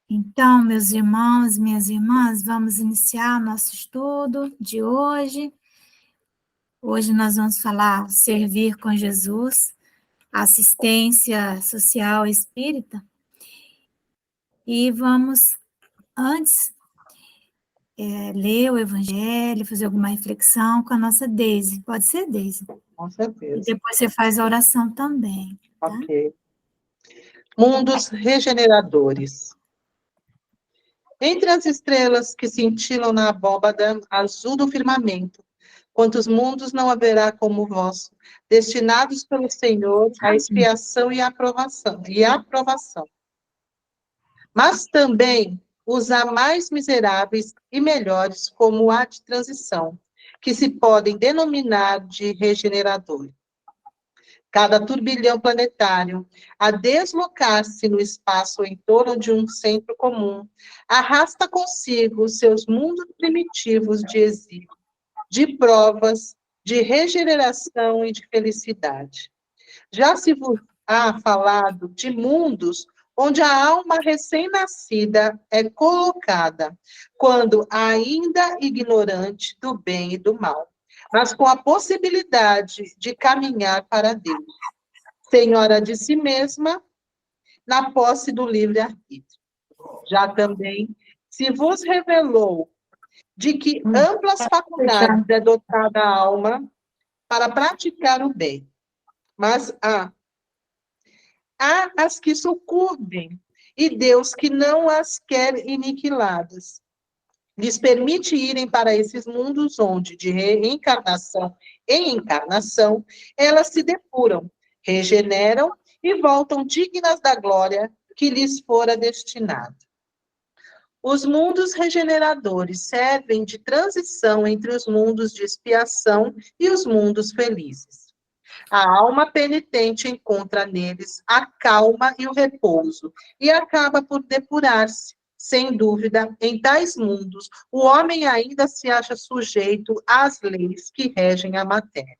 Então, meus irmãos, minhas irmãs, vamos iniciar nosso estudo de hoje. Hoje nós vamos falar servir com Jesus, assistência social espírita. E vamos, antes, ler o Evangelho, fazer alguma reflexão com a nossa Deise. Pode ser, Deise? Com E certeza. depois você faz a oração também, tá? Ok. Mundos regeneradores. Entre as estrelas que cintilam na abóbada azul do firmamento, quantos mundos não haverá como vós, destinados pelo Senhor à expiação e aprovação. Mas também os há mais miseráveis e melhores, como há de transição, que se podem denominar de regenerador. Cada turbilhão planetário, a deslocar-se no espaço em torno de um centro comum, arrasta consigo seus mundos primitivos de exílio, de provas, de regeneração e de felicidade. Já se vos há falado de mundos onde a alma recém-nascida é colocada, quando ainda ignorante do bem e do mal, mas com a possibilidade de caminhar para Deus, senhora de si mesma, na posse do livre-arbítrio. Já também se vos revelou de que amplas faculdades é dotada a alma para praticar o bem, mas há as que sucumbem, e Deus que não as quer iniquiladas. Lhes permite irem para esses mundos onde, de reencarnação em encarnação, elas se depuram, regeneram e voltam dignas da glória que lhes fora destinada. Os mundos regeneradores servem de transição entre os mundos de expiação e os mundos felizes. A alma penitente encontra neles a calma e o repouso, e acaba por depurar-se. Sem dúvida, em tais mundos, o homem ainda se acha sujeito às leis que regem a matéria.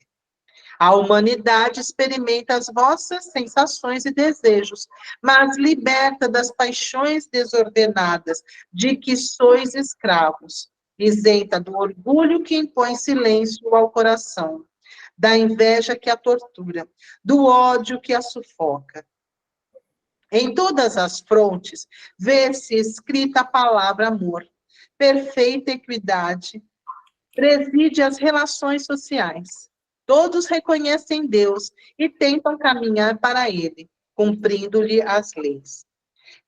A humanidade experimenta as vossas sensações e desejos, mas liberta das paixões desordenadas de que sois escravos, isenta do orgulho que impõe silêncio ao coração, da inveja que a tortura, do ódio que a sufoca. Em todas as frontes, vê-se escrita a palavra amor, perfeita equidade, preside as relações sociais. Todos reconhecem Deus e tentam caminhar para Ele, cumprindo-lhe as leis.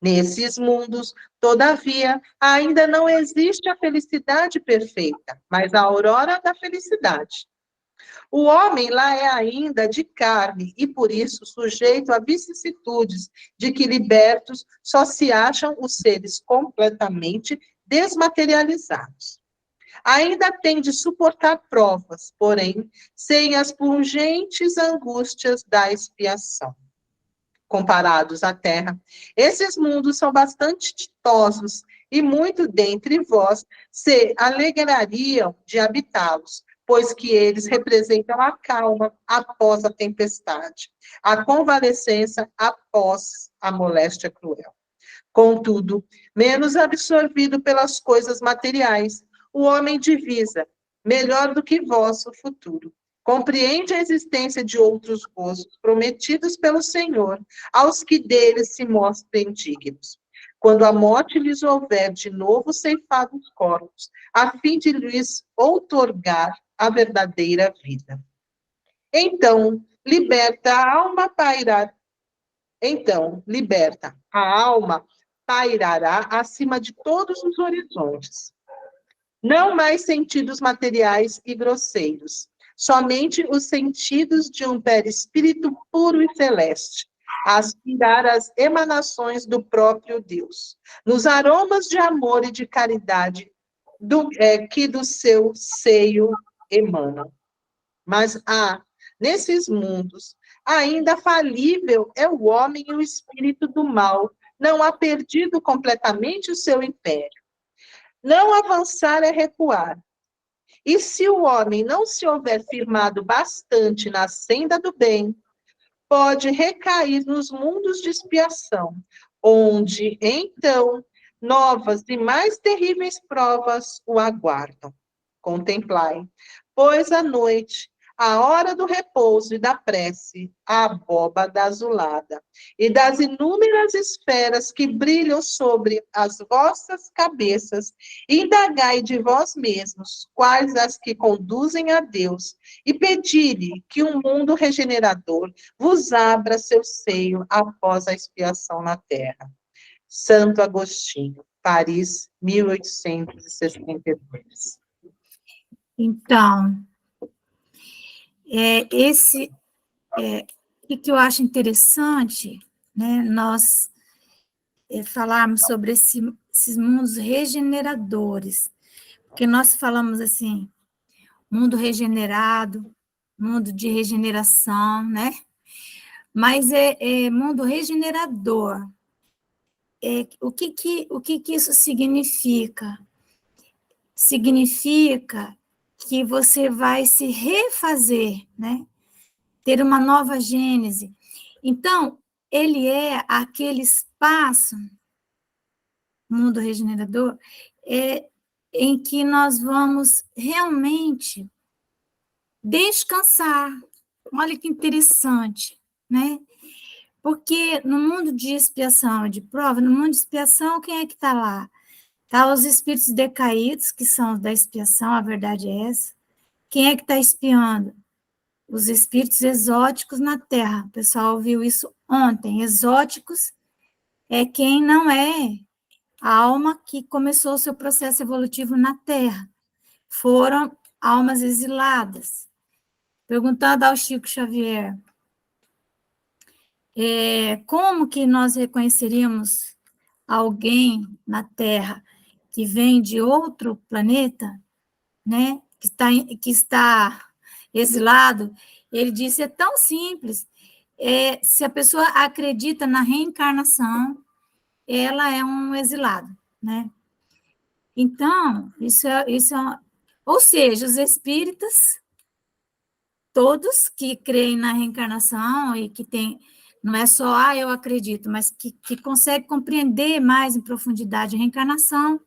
Nesses mundos, todavia, ainda não existe a felicidade perfeita, mas a aurora da felicidade. O homem lá é ainda de carne e, por isso, sujeito a vicissitudes de que, libertos, só se acham os seres completamente desmaterializados. Ainda tem de suportar provas, porém, sem as pungentes angústias da expiação. Comparados à terra, esses mundos são bastante ditosos e muito dentre vós se alegrariam de habitá-los, pois que eles representam a calma após a tempestade, a convalescença após a moléstia cruel. Contudo, menos absorvido pelas coisas materiais, o homem divisa, melhor do que vós, o futuro. Compreende a existência de outros gozos prometidos pelo Senhor aos que deles se mostrem dignos. Quando a morte lhes houver de novo ceifado os corpos, a fim de lhes outorgar a verdadeira vida. Então, liberta a alma pairará acima de todos os horizontes. Não mais sentidos materiais e grosseiros, somente os sentidos de um perispírito puro e celeste, a aspirar às emanações do próprio Deus, nos aromas de amor e de caridade que do seu seio emanam. Mas nesses mundos, ainda falível é o homem e o espírito do mal, não há perdido completamente o seu império. Não avançar é recuar. E se o homem não se houver firmado bastante na senda do bem, pode recair nos mundos de expiação, onde, então, Novas e mais terríveis provas o aguardam. Contemplai, pois à noite, a hora do repouso e da prece, a abóbada azulada, e das inúmeras esferas que brilham sobre as vossas cabeças, indagai de vós mesmos quais as que conduzem a Deus, e pedi-lhe que um mundo regenerador vos abra seu seio após a expiação na terra. Santo Agostinho, Paris, 1862. Então, o que eu acho interessante, né, nós falarmos sobre esses mundos regeneradores, porque nós falamos assim, mundo regenerado, mundo de regeneração, né? Mas é mundo regenerador. O que isso significa? Significa que você vai se refazer, né? Ter uma nova gênese. Então, ele é aquele espaço, mundo regenerador, em que nós vamos realmente descansar. Olha que interessante, né? Porque no mundo de expiação e de prova, no mundo de expiação, quem é que está lá? Tá os espíritos decaídos, que são os da expiação, a verdade é essa. Quem é que está expiando? Os espíritos exóticos na Terra. O pessoal ouviu isso ontem. Exóticos é quem não é a alma que começou o seu processo evolutivo na Terra. Foram almas exiladas. Perguntando ao Chico Xavier, como que nós reconheceríamos alguém na Terra que vem de outro planeta, né, que está exilado? Ele disse, é tão simples, se a pessoa acredita na reencarnação, ela é um exilado, né? Então, ou seja, os espíritas, todos que creem na reencarnação e que tem, não é só, eu acredito, mas que consegue compreender mais em profundidade a reencarnação,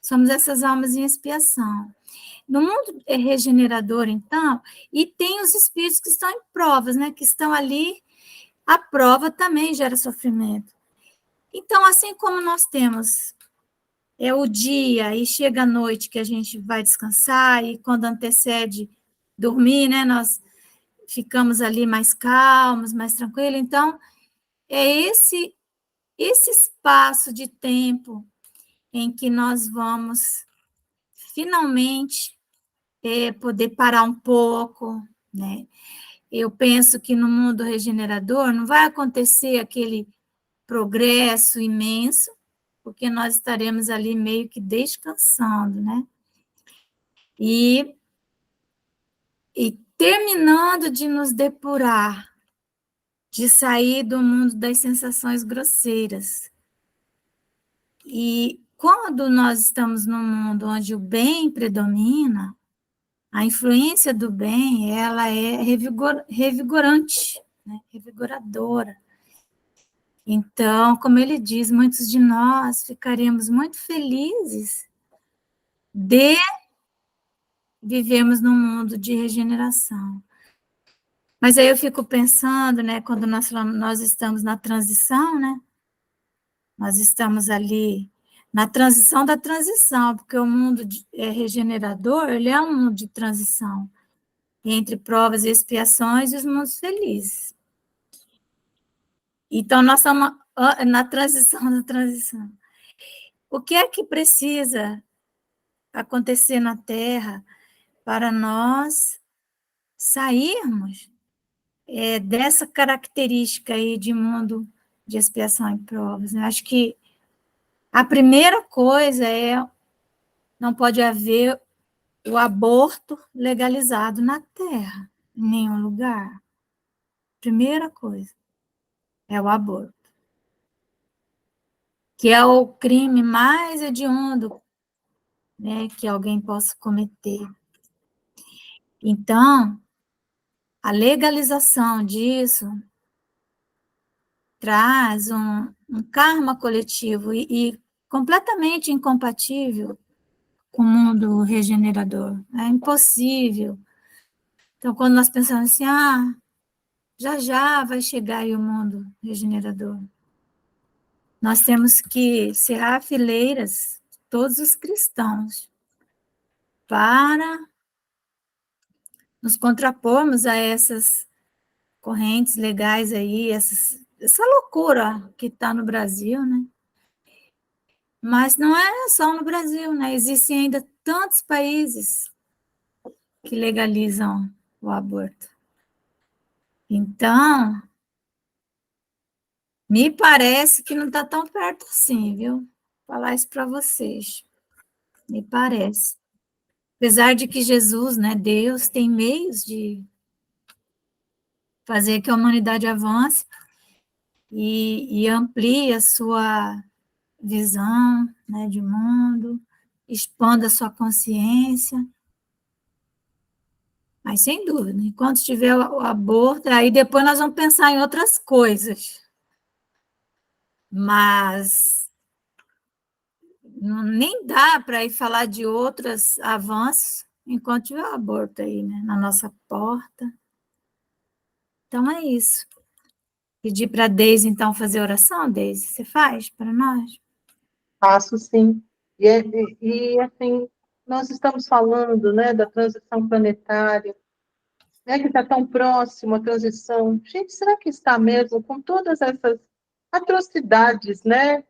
somos essas almas em expiação. No mundo regenerador, então, e tem os espíritos que estão em provas, né, que estão ali, a prova também gera sofrimento. Então, assim como nós temos o dia e chega a noite que a gente vai descansar, e quando antecede dormir, né, nós ficamos ali mais calmos, mais tranquilos. Então, é esse espaço de tempo em que nós vamos finalmente poder parar um pouco, né? Eu penso que no mundo regenerador não vai acontecer aquele progresso imenso, porque nós estaremos ali meio que descansando, né? E terminando de nos depurar, de sair do mundo das sensações grosseiras. E quando nós estamos num mundo onde o bem predomina, a influência do bem, ela é revigorante, né? Revigoradora. Então, como ele diz, muitos de nós ficaremos muito felizes de vivermos num mundo de regeneração. Mas aí eu fico pensando, né, quando nós falamos, nós estamos na transição, né? Nós estamos ali na transição da transição, porque o mundo regenerador, ele é um mundo de transição entre provas e expiações e os mundos felizes. Então, nós estamos na transição da transição. O que é que precisa acontecer na Terra para nós sairmos dessa característica aí de mundo de expiação e provas? Eu acho que a primeira coisa não pode haver o aborto legalizado na Terra, em nenhum lugar. Primeira coisa é o aborto, que é o crime mais hediondo, né, que alguém possa cometer. Então, a legalização disso traz um karma coletivo e completamente incompatível com o mundo regenerador. É impossível. Então, quando nós pensamos assim, já já vai chegar aí o mundo regenerador, nós temos que cerrar fileiras, todos os cristãos, para nos contrapormos a essas correntes legais aí, essa loucura que está no Brasil, né? Mas não é só no Brasil, né? Existem ainda tantos países que legalizam o aborto. Então, me parece que não está tão perto assim, viu? Vou falar isso para vocês. Me parece. Apesar de que Jesus, né, Deus, tem meios de fazer que a humanidade avance e amplie a sua visão, né, de mundo, expanda a sua consciência. Mas, sem dúvida, enquanto tiver o aborto, aí depois nós vamos pensar em outras coisas. Mas nem dá para ir falar de outros avanços enquanto tiver o aborto aí, né, na nossa porta. Então, é isso. Pedir para a Deise, então, fazer oração, Deise, você faz para nós? Faço sim. Assim, nós estamos falando, né, da transição planetária, né, que está tão próximo a transição. Gente, será que está mesmo com todas essas atrocidades, né,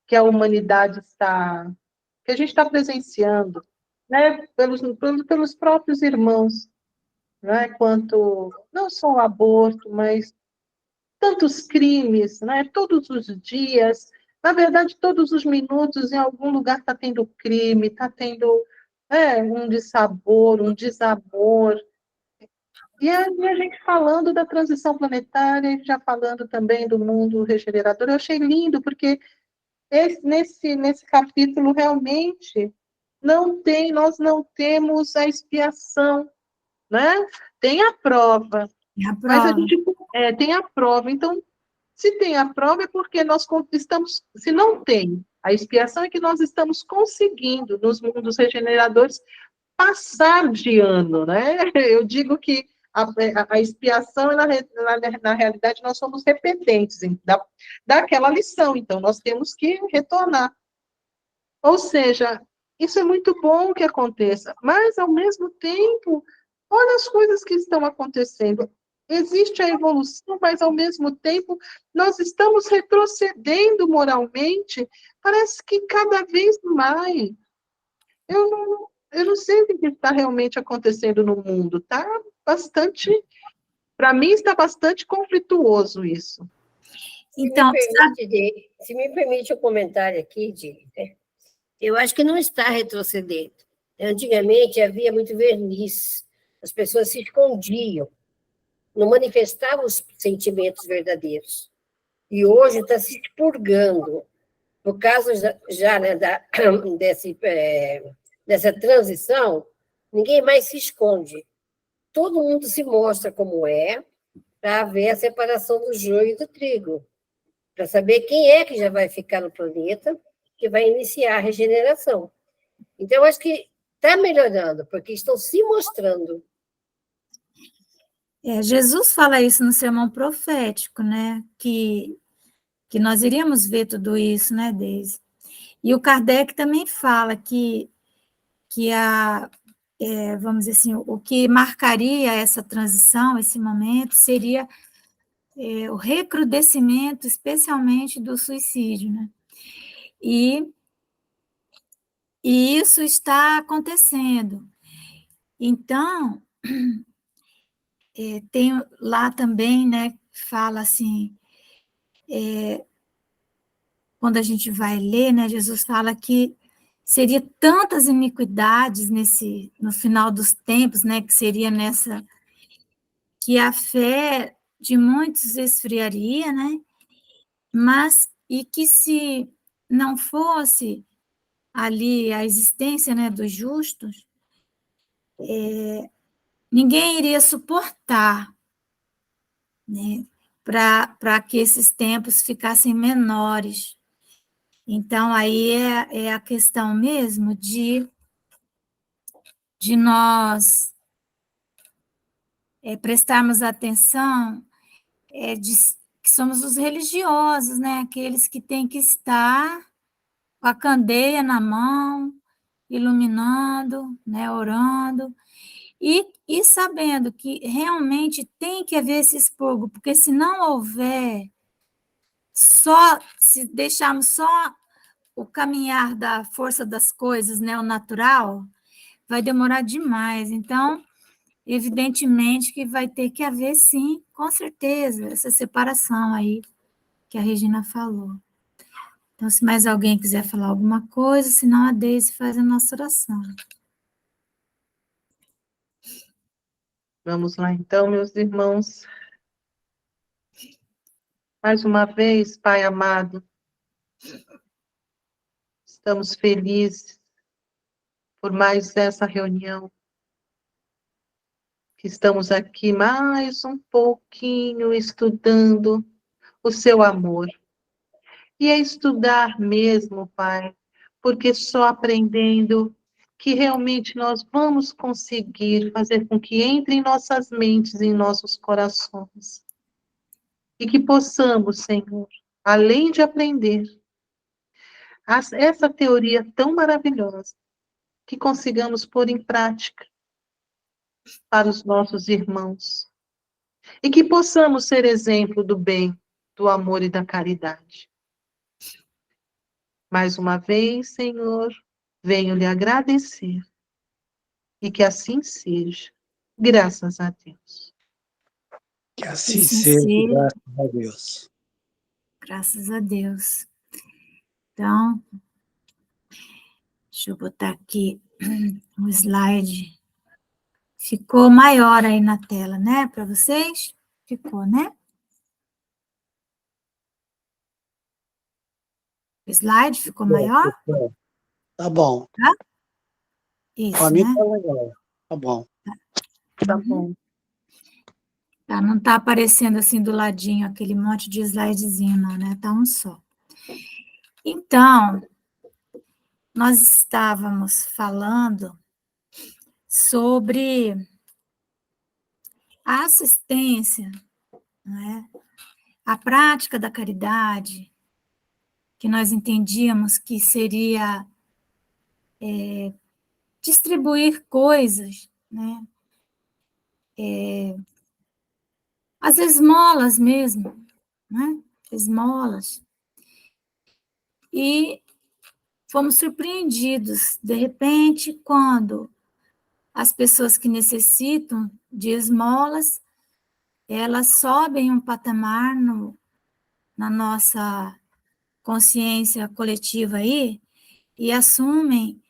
que a humanidade está, que a gente está presenciando, né, pelos próprios irmãos, né, quanto não só o aborto, mas tantos crimes, né? Todos os dias, na verdade, todos os minutos, em algum lugar está tendo crime, está tendo um dissabor, um desamor. E a gente falando da transição planetária, já falando também do mundo regenerador, eu achei lindo, porque nesse capítulo realmente nós não temos a expiação, né? Tem a prova, É a mas a prova. gente tem a prova. Então, se tem a prova, é porque nós estamos. Se não tem, a expiação é que nós estamos conseguindo, nos mundos regeneradores, passar de ano, né? Eu digo que a expiação, na realidade, nós somos repetentes daquela lição, então nós temos que retornar. Ou seja, isso é muito bom que aconteça, mas, ao mesmo tempo, olha as coisas que estão acontecendo. Existe a evolução, mas, ao mesmo tempo, nós estamos retrocedendo moralmente, parece que cada vez mais. Eu não sei o que está realmente acontecendo no mundo. Está bastante, para mim, está bastante conflituoso isso. Então, Se me permite um comentário aqui, né? Eu acho que não está retrocedendo. Antigamente havia muito verniz, as pessoas se escondiam, não manifestavam os sentimentos verdadeiros. E hoje está se expurgando. No caso já né, dessa transição, ninguém mais se esconde. Todo mundo se mostra como é, para haver a separação do joio e do trigo, para saber quem é que já vai ficar no planeta, que vai iniciar a regeneração. Então, eu acho que está melhorando, porque estão se mostrando. Jesus fala isso no sermão profético, né? Que nós iríamos ver tudo isso, né, Deise? E o Kardec também fala que vamos dizer assim, o que marcaria essa transição, esse momento, seria o recrudescimento, especialmente do suicídio, né? E isso está acontecendo. Então, tem lá também, né, fala assim, quando a gente vai ler, né, Jesus fala que seria tantas iniquidades no final dos tempos, né, que seria que a fé de muitos esfriaria, né, mas, e que se não fosse ali a existência, né, dos justos, ninguém iria suportar, né, para que esses tempos ficassem menores. Então, aí é a questão mesmo de nós prestarmos atenção, que somos os religiosos, né? Aqueles que têm que estar com a candeia na mão, iluminando, né? Orando, e sabendo que realmente tem que haver esse expurgo, porque se não houver, se deixarmos só o caminhar da força das coisas, né? O natural, vai demorar demais. Então, evidentemente que vai ter que haver, sim, com certeza, essa separação aí que a Regina falou. Então, se mais alguém quiser falar alguma coisa, senão a Deise faz a nossa oração. Vamos lá, então, meus irmãos. Mais uma vez, Pai amado, estamos felizes por mais essa reunião, que estamos aqui mais um pouquinho estudando o seu amor. E é estudar mesmo, Pai, porque só aprendendo que realmente nós vamos conseguir fazer com que entre em nossas mentes e em nossos corações. E que possamos, Senhor, além de aprender essa teoria tão maravilhosa, que consigamos pôr em prática para os nossos irmãos. E que possamos ser exemplo do bem, do amor e da caridade. Mais uma vez, Senhor, venho lhe agradecer. E que assim seja. Graças a Deus. Que Que assim assim seja, seja, graças a Deus. graças a Deus. Então, deixa eu botar aqui o slide. Ficou maior aí na tela, né, para vocês? Ficou, né? O slide ficou maior? Tá bom. Tá? Para Isso, mim né? tá legal. Tá bom. Tá bom. Tá, não está aparecendo assim do ladinho aquele monte de slidezinho, não, né? Tá um só. Então, nós estávamos falando sobre a assistência, né? A prática da caridade, que nós entendíamos que seria distribuir coisas, né? As esmolas mesmo, né? Esmolas. E fomos surpreendidos, de repente, quando as pessoas que necessitam de esmolas, elas sobem um patamar na nossa consciência coletiva aí e assumem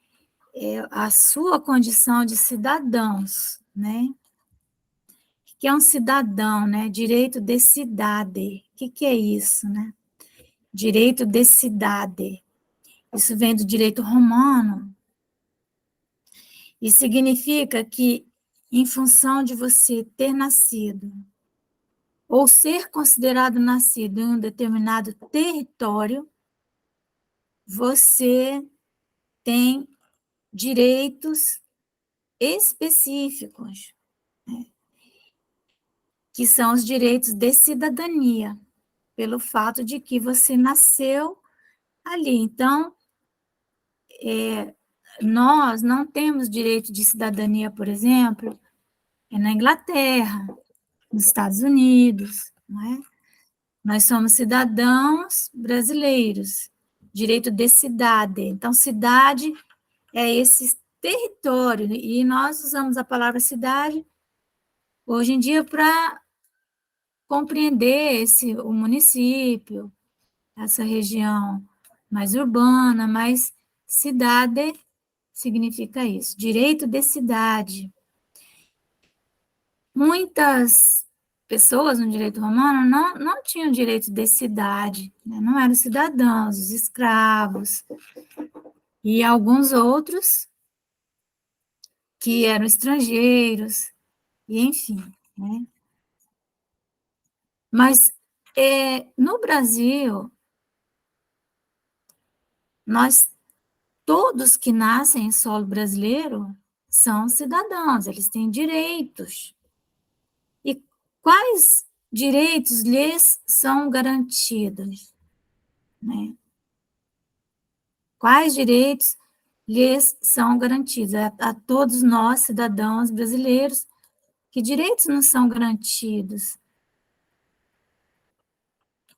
a sua condição de cidadãos, né? O que é um cidadão, né? Direito de cidade. O que é isso, né? Direito de cidade. Isso vem do direito romano e significa que, em função de você ter nascido ou ser considerado nascido em um determinado território, você tem direitos específicos, né, que são os direitos de cidadania, pelo fato de que você nasceu ali. Então, nós não temos direito de cidadania, por exemplo, na Inglaterra, nos Estados Unidos, não é? Nós somos cidadãos brasileiros, direito de cidade. Então, cidade é esse território, e nós usamos a palavra cidade hoje em dia para compreender o município, essa região mais urbana, mas cidade significa isso, direito de cidade. Muitas pessoas no direito romano não tinham direito de cidade, né? Não eram cidadãos, os escravos, e alguns outros que eram estrangeiros, e enfim, né? Mas no Brasil, todos que nascem em solo brasileiro são cidadãos, eles têm direitos. E quais direitos lhes são garantidos? Né? Quais direitos lhes são garantidos a todos nós, cidadãos brasileiros? Que direitos não são garantidos?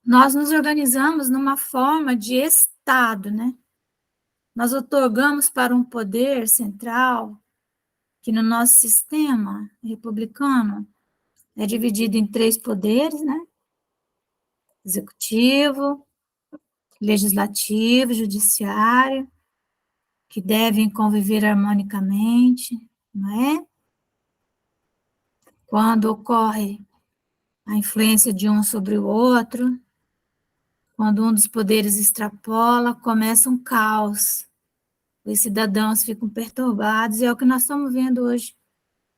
Nós nos organizamos numa forma de Estado, né? Nós otorgamos para um poder central, que no nosso sistema republicano é dividido em 3 poderes, né? Executivo, legislativo, judiciário, que devem conviver harmonicamente, não é? Quando ocorre a influência de um sobre o outro, quando um dos poderes extrapola, começa um caos. Os cidadãos ficam perturbados, e é o que nós estamos vendo hoje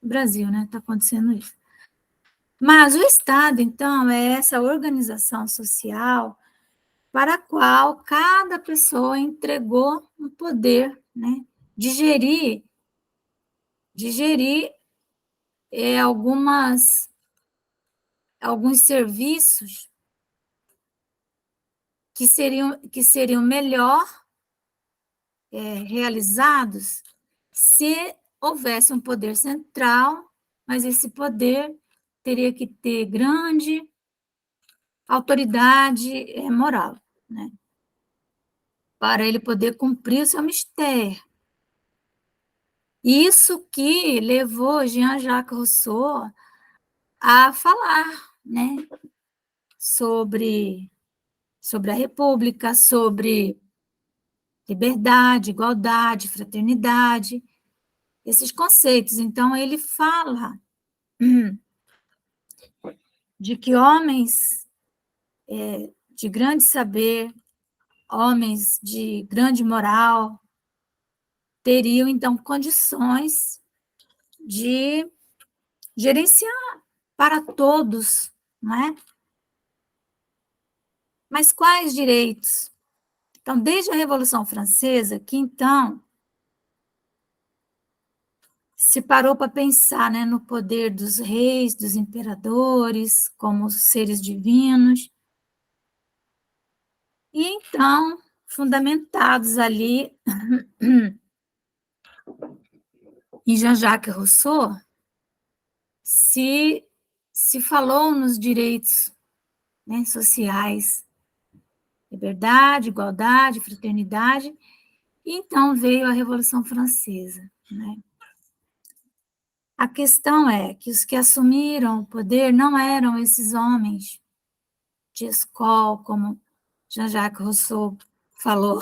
no Brasil, né? Está acontecendo isso. Mas o Estado, então, é essa organização social para a qual cada pessoa entregou um poder, né? De gerir alguns serviços que seriam melhor realizados se houvesse um poder central, mas esse poder teria que ter grande autoridade moral, né? Para ele poder cumprir o seu mistério. Isso que levou Jean-Jacques Rousseau a falar, né, sobre a República, sobre liberdade, igualdade, fraternidade, esses conceitos. Então, ele fala de que homens de grande saber, homens de grande moral, teriam, então, condições de gerenciar para todos, não é? Mas quais direitos? Então, desde a Revolução Francesa, que, então, se parou para pensar, né, no poder dos reis, dos imperadores, como seres divinos, e, então, fundamentados ali em Jean-Jacques Rousseau, se falou nos direitos, né, sociais, liberdade, igualdade, fraternidade, e então veio a Revolução Francesa, né? A questão é que os que assumiram o poder não eram esses homens de escola, como Jean-Jacques Rousseau falou.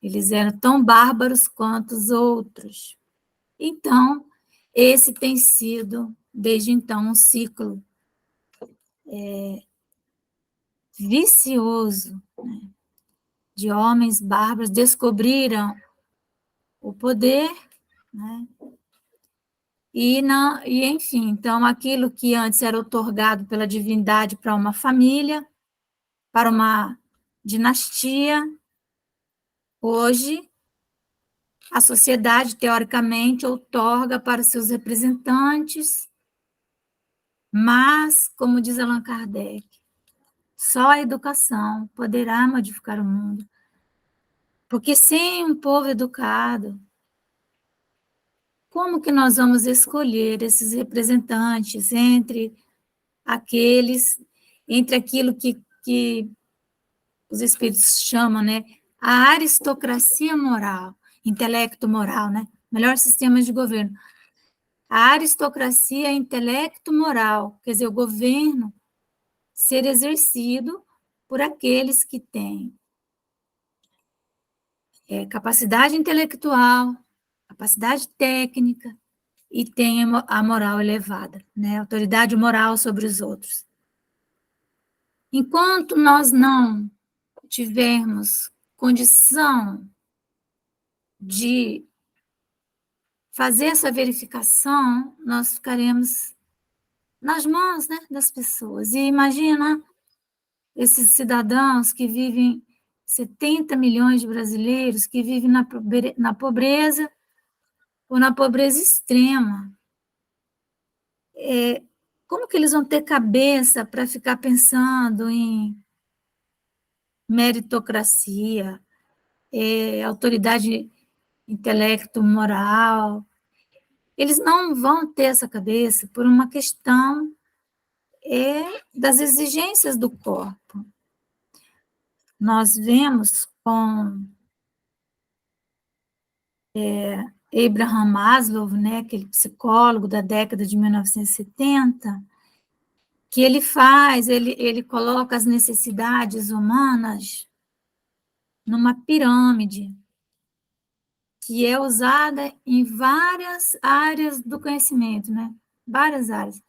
Eles eram tão bárbaros quanto os outros. Então, esse tem sido, desde então, um ciclo vicioso, né, de homens bárbaros descobriram o poder, né, e, enfim, então, aquilo que antes era otorgado pela divindade para uma família, para uma dinastia, hoje a sociedade, teoricamente, outorga para seus representantes, mas, como diz Allan Kardec, só a educação poderá modificar o mundo. Porque sem um povo educado, como que nós vamos escolher esses representantes entre aquilo que os espíritos chamam, né, a aristocracia moral, intelecto moral, né, melhor sistema de governo. A aristocracia é intelecto moral, quer dizer, o governo ser exercido por aqueles que têm capacidade intelectual, capacidade técnica e têm a moral elevada, né, autoridade moral sobre os outros. Enquanto nós não tivermos condição de fazer essa verificação, nós ficaremos nas mãos, né, das pessoas. E imagina esses cidadãos que vivem 70 milhões de brasileiros que vivem na pobreza ou na pobreza extrema. Como que eles vão ter cabeça para ficar pensando em meritocracia, autoridade intelecto-moral? Eles não vão ter essa cabeça por uma questão das exigências do corpo. Nós vemos com Abraham Maslow, né, aquele psicólogo da década de 1970, que ele coloca as necessidades humanas numa pirâmide, que é usada em várias áreas do conhecimento, né? Várias áreas.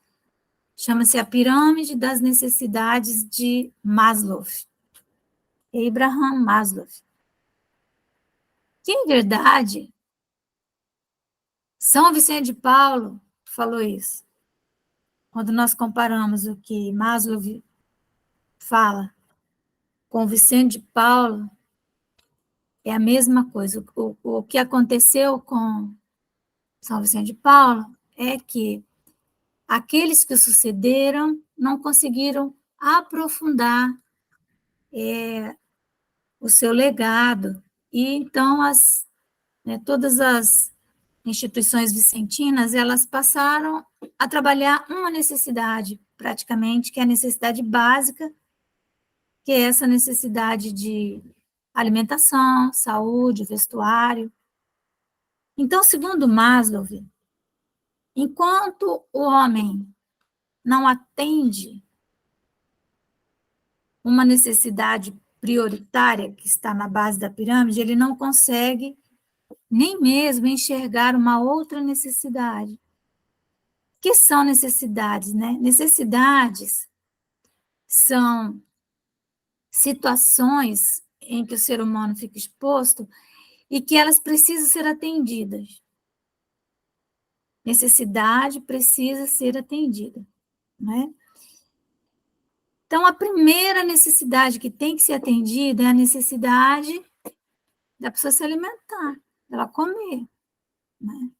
Chama-se a pirâmide das necessidades de Maslow. Abraham Maslow. Que, em verdade, São Vicente de Paulo falou isso. Quando nós comparamos o que Maslow fala com Vicente de Paulo, é a mesma coisa. O que aconteceu com São Vicente de Paulo é que aqueles que o sucederam não conseguiram aprofundar o seu legado. E então todas as instituições vicentinas, elas passaram a trabalhar uma necessidade, praticamente, que é a necessidade básica, que é essa necessidade de alimentação, saúde, vestuário. Então, segundo Maslow, enquanto o homem não atende uma necessidade prioritária que está na base da pirâmide, ele não consegue nem mesmo enxergar uma outra necessidade. Que são necessidades, né? Necessidades são situações em que o ser humano fica exposto e que elas precisam ser atendidas. Necessidade precisa ser atendida, né? Então, a primeira necessidade que tem que ser atendida é a necessidade da pessoa se alimentar, dela comer, né?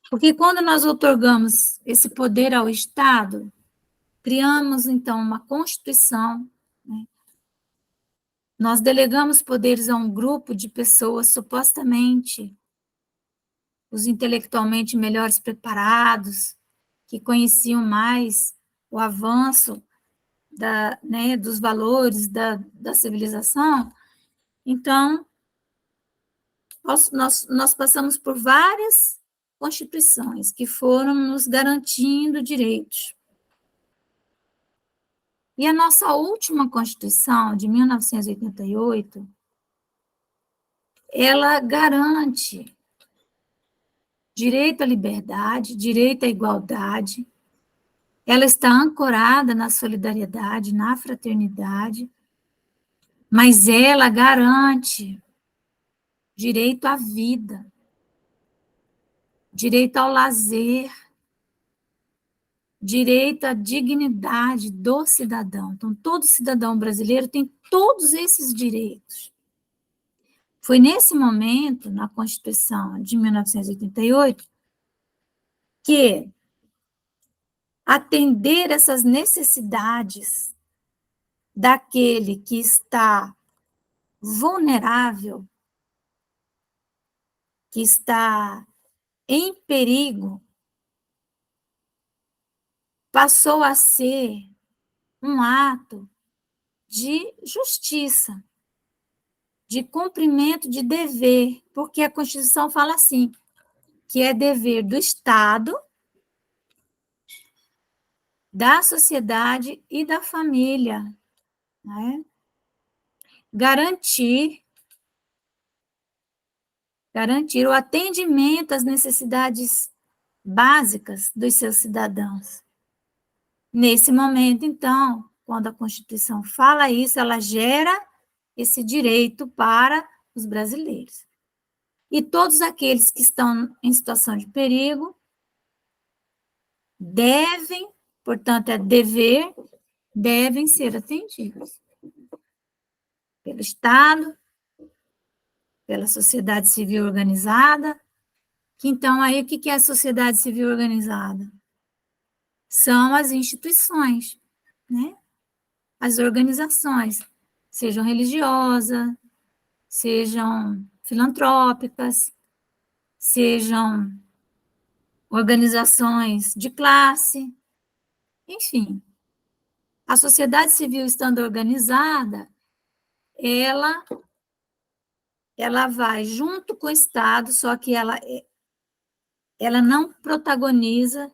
Porque quando nós otorgamos esse poder ao Estado, criamos, então, uma Constituição, né? Nós delegamos poderes a um grupo de pessoas supostamente os intelectualmente melhores preparados, que conheciam mais o avanço dos valores da civilização. Então, nós passamos por várias constituições que foram nos garantindo direitos. E a nossa última Constituição, de 1988, ela garante direito à liberdade, direito à igualdade, ela está ancorada na solidariedade, na fraternidade, mas ela garante direito à vida, direito ao lazer, direito à dignidade do cidadão. Então, todo cidadão brasileiro tem todos esses direitos. Foi nesse momento, na Constituição de 1988, que atender essas necessidades daquele que está vulnerável, que está em perigo, passou a ser um ato de justiça, de cumprimento de dever, porque a Constituição fala assim, que é dever do Estado, da sociedade e da família, né? Garantir o atendimento às necessidades básicas dos seus cidadãos. Nesse momento, então, quando a Constituição fala isso, ela gera esse direito para os brasileiros. E todos aqueles que estão em situação de perigo devem, portanto, é dever, devem ser atendidos pelo Estado, pela sociedade civil organizada. Então, aí, o que é a sociedade civil organizada? São as instituições, né? As organizações, sejam religiosas, sejam filantrópicas, sejam organizações de classe, enfim. A sociedade civil estando organizada, ela vai junto com o Estado, só que ela não protagoniza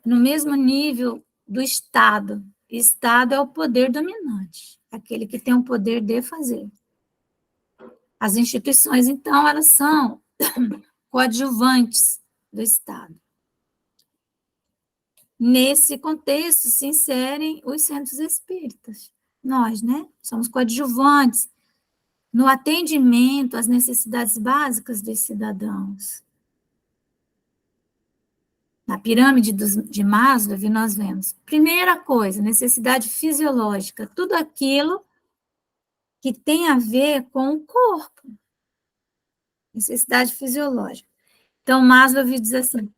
no mesmo nível do Estado. Estado é o poder dominante, aquele que tem o poder de fazer. As instituições, então, elas são coadjuvantes do Estado. Nesse contexto se inserem os centros espíritas. Nós, né, somos coadjuvantes no atendimento às necessidades básicas dos cidadãos. Na pirâmide de Maslow, nós vemos, primeira coisa, necessidade fisiológica, tudo aquilo que tem a ver com o corpo. Necessidade fisiológica. Então, Maslow diz assim,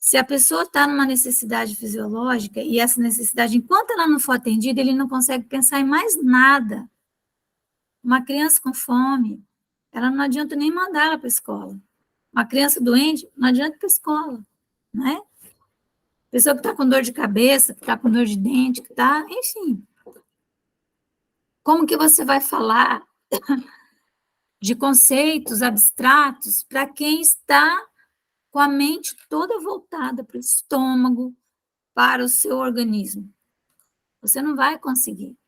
se a pessoa está numa necessidade fisiológica, e essa necessidade, enquanto ela não for atendida, ele não consegue pensar em mais nada. Uma criança com fome, ela não adianta nem mandar ela para a escola. Uma criança doente, não adianta ir para a escola, né? Pessoa que está com dor de cabeça, que está com dor de dente, que está, enfim. Como que você vai falar de conceitos abstratos para quem está com a mente toda voltada para o estômago, para o seu organismo? Você não vai conseguir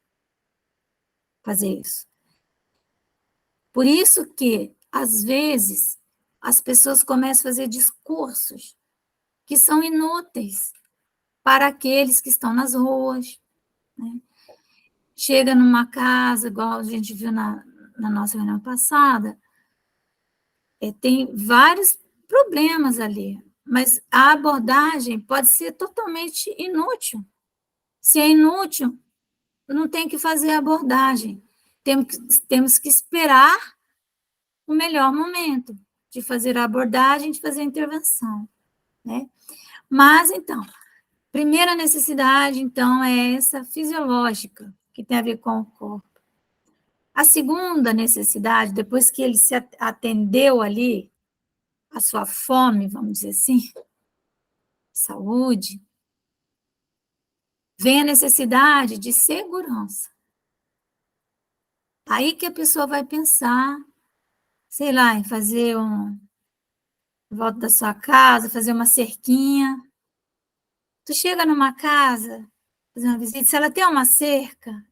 fazer isso. Por isso que, às vezes, as pessoas começam a fazer discursos que são inúteis para aqueles que estão nas ruas, né? Chega numa casa, igual a gente viu na nossa reunião passada, tem vários problemas ali, mas a abordagem pode ser totalmente inútil. Se é inútil, não tem que fazer a abordagem. Temos que esperar o melhor momento de fazer a abordagem, de fazer a intervenção, né? Mas, então, primeira necessidade, então, é essa fisiológica, que tem a ver com o corpo. A segunda necessidade, depois que ele se atendeu ali, a sua fome, vamos dizer assim, saúde, vem a necessidade de segurança. Aí que a pessoa vai pensar, sei lá, em fazer em volta da sua casa, fazer uma cerquinha. Tu chega numa casa, fazer uma visita, se ela tem uma cerca,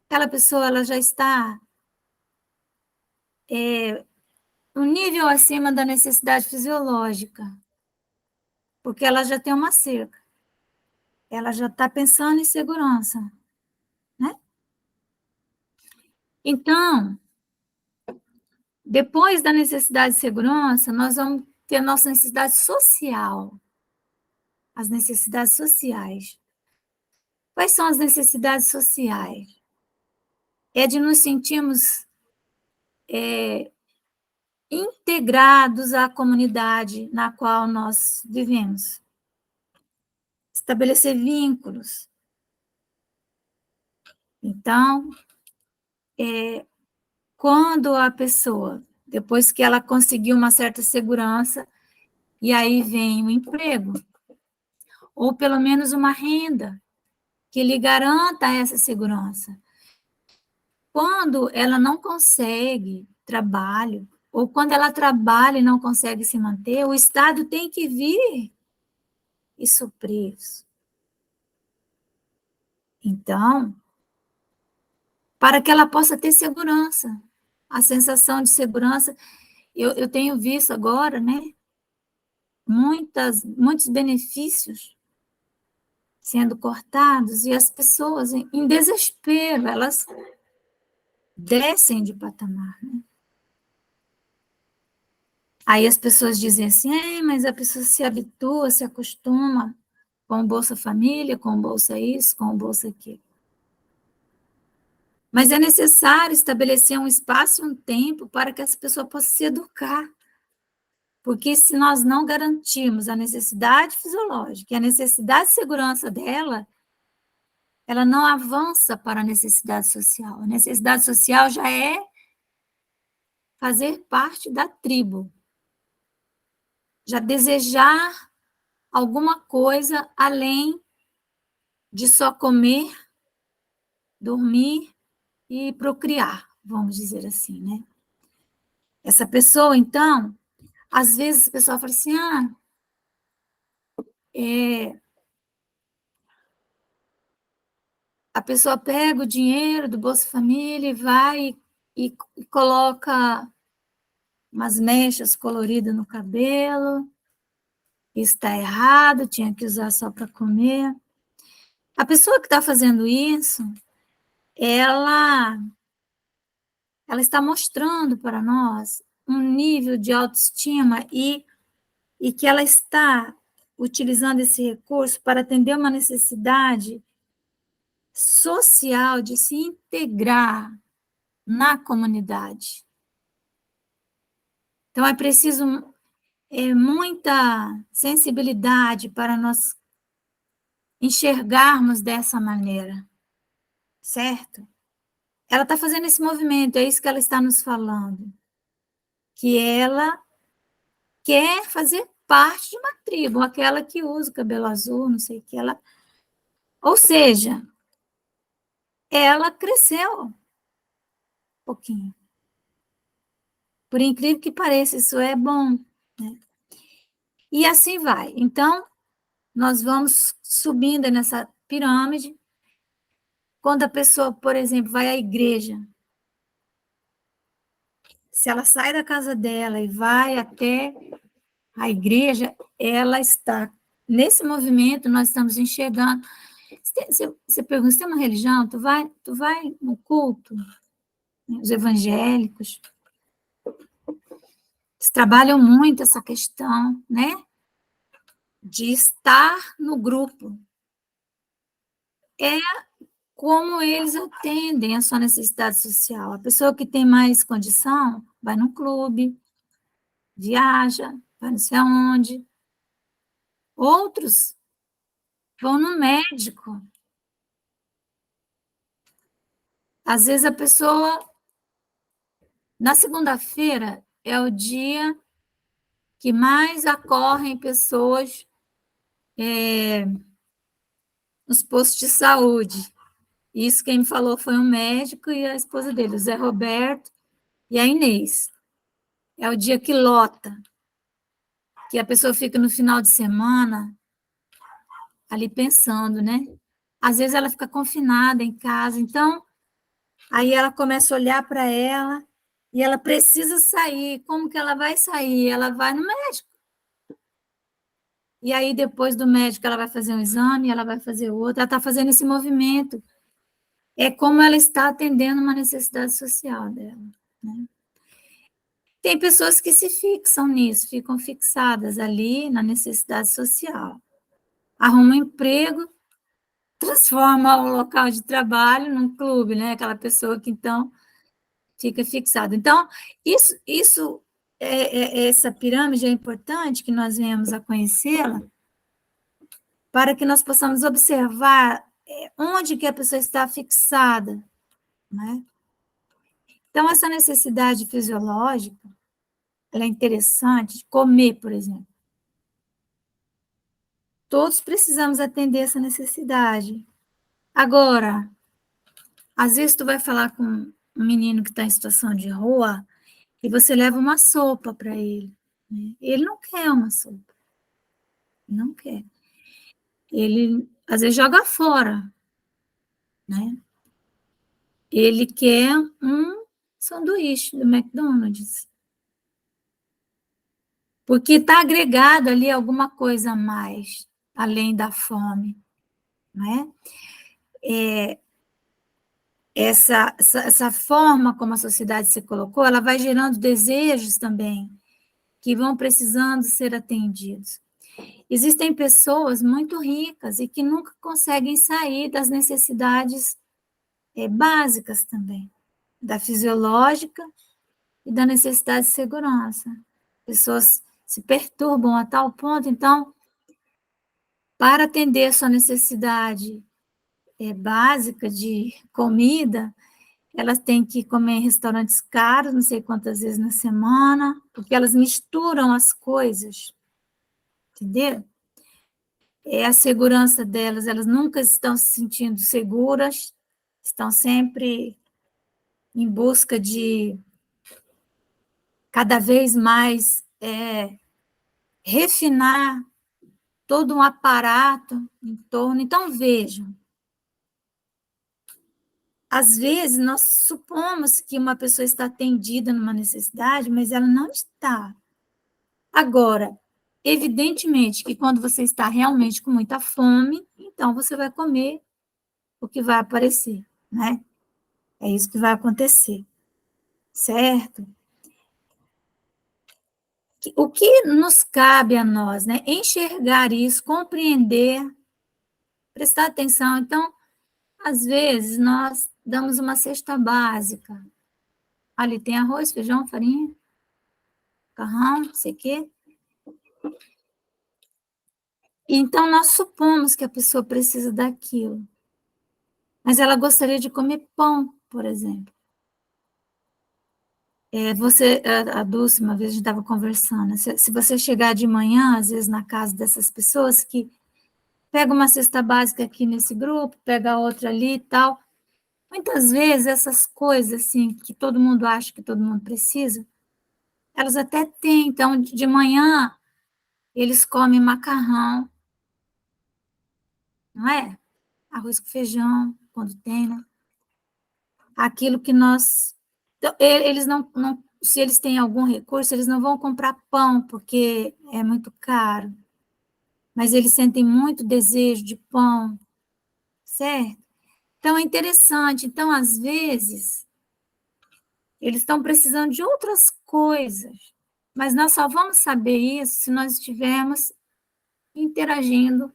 aquela pessoa ela já está um nível acima da necessidade fisiológica, porque ela já tem uma cerca. Ela já está pensando em segurança, né? Então, depois da necessidade de segurança, nós vamos ter a nossa necessidade social, as necessidades sociais. Quais são as necessidades sociais? É de nos sentirmos integrados à comunidade na qual nós vivemos. Estabelecer vínculos. Então, quando a pessoa, depois que ela conseguiu uma certa segurança, e aí vem o emprego, ou pelo menos uma renda, que lhe garanta essa segurança. Quando ela não consegue trabalho, ou quando ela trabalha e não consegue se manter, o Estado tem que vir e suprir isso. Então, para que ela possa ter segurança, a sensação de segurança, eu tenho visto agora, né, muitos benefícios sendo cortados, e as pessoas, em desespero, elas descem de patamar, né? Aí as pessoas dizem assim, mas a pessoa se habitua, se acostuma com o Bolsa Família, com o Bolsa isso, com o Bolsa aquilo. Mas é necessário estabelecer um espaço e um tempo para que essa pessoa possa se educar. Porque se nós não garantirmos a necessidade fisiológica e a necessidade de segurança dela, ela não avança para a necessidade social. A necessidade social já é fazer parte da tribo. Já desejar alguma coisa além de só comer, dormir e procriar, vamos dizer assim, né? Essa pessoa, então, às vezes o pessoal fala assim, a pessoa pega o dinheiro do Bolsa Família e vai e coloca umas mechas coloridas no cabelo, isso está errado, tinha que usar só para comer. A pessoa que está fazendo isso, ela está mostrando para nós um nível de autoestima e que ela está utilizando esse recurso para atender uma necessidade social de se integrar na comunidade. Então, é preciso muita sensibilidade para nós enxergarmos dessa maneira, certo? Ela está fazendo esse movimento, é isso que ela está nos falando, que ela quer fazer parte de uma tribo, aquela que usa o cabelo azul, não sei o que, ela... Ou seja, ela cresceu um pouquinho. Por incrível que pareça, isso é bom, né? E assim vai. Então, nós vamos subindo nessa pirâmide. Quando a pessoa, por exemplo, vai à igreja, se ela sai da casa dela e vai até a igreja, ela está nesse movimento, nós estamos enxergando. Você pergunta, você tem uma religião? Tu vai no culto? Os evangélicos, eles trabalham muito essa questão, né? De estar no grupo. É como eles atendem a sua necessidade social. A pessoa que tem mais condição vai no clube, viaja, vai não sei aonde. Outros vão no médico. Às vezes a pessoa... Na segunda-feira é o dia que mais ocorrem pessoas nos postos de saúde. Isso quem me falou foi um médico e a esposa dele, o Zé Roberto e a Inês. É o dia que lota, que a pessoa fica no final de semana ali pensando, né? Às vezes ela fica confinada em casa, então aí ela começa a olhar para ela e ela precisa sair. Como que ela vai sair? Ela vai no médico. E aí, depois do médico, ela vai fazer um exame, ela vai fazer outro, ela está fazendo esse movimento. É como ela está atendendo uma necessidade social dela, né? Tem pessoas que se fixam nisso, ficam fixadas ali na necessidade social. Arruma um emprego, transforma o local de trabalho num clube, né? Aquela pessoa que, então, fica fixada. Então, essa pirâmide é importante que nós venhamos a conhecê-la para que nós possamos observar onde que a pessoa está fixada, né? Então, essa necessidade fisiológica, ela é interessante, de comer, por exemplo. Todos precisamos atender essa necessidade. Agora, às vezes tu vai falar com um menino que está em situação de rua e você leva uma sopa para ele, né? Ele não quer uma sopa. Não quer. Ele, às vezes, joga fora, né? Ele quer um sanduíche do McDonald's. Porque está agregado ali alguma coisa a mais, além da fome, né? Essa forma como a sociedade se colocou, ela vai gerando desejos também, que vão precisando ser atendidos. Existem pessoas muito ricas e que nunca conseguem sair das necessidades básicas também, da fisiológica e da necessidade de segurança. Pessoas se perturbam a tal ponto, então, para atender a sua necessidade básica de comida, elas têm que comer em restaurantes caros, não sei quantas vezes na semana, porque elas misturam as coisas, entendeu? É a segurança delas, elas nunca estão se sentindo seguras, estão sempre em busca de cada vez mais refinar todo um aparato em torno. Então, vejam, às vezes nós supomos que uma pessoa está atendida numa necessidade, mas ela não está. Agora, evidentemente que quando você está realmente com muita fome, então você vai comer o que vai aparecer, né? É isso que vai acontecer, certo? O que nos cabe a nós, né? Enxergar isso, compreender, prestar atenção. Então, às vezes, nós damos uma cesta básica. Ali tem arroz, feijão, farinha, macarrão, não sei o quê. Então, nós supomos que a pessoa precisa daquilo. Mas ela gostaria de comer pão, por exemplo. A Dulce, uma vez a gente estava conversando, se você chegar de manhã, às vezes na casa dessas pessoas que pega uma cesta básica aqui nesse grupo, pega outra ali e tal, muitas vezes essas coisas assim, que todo mundo acha que todo mundo precisa, elas até têm. Então, de manhã, eles comem macarrão, não é? Arroz com feijão, quando tem, né? Aquilo que nós... Então, eles não, se eles têm algum recurso, eles não vão comprar pão, porque é muito caro. Mas eles sentem muito desejo de pão, certo? Então, é interessante. Então, às vezes, eles estão precisando de outras coisas, mas nós só vamos saber isso se nós estivermos interagindo,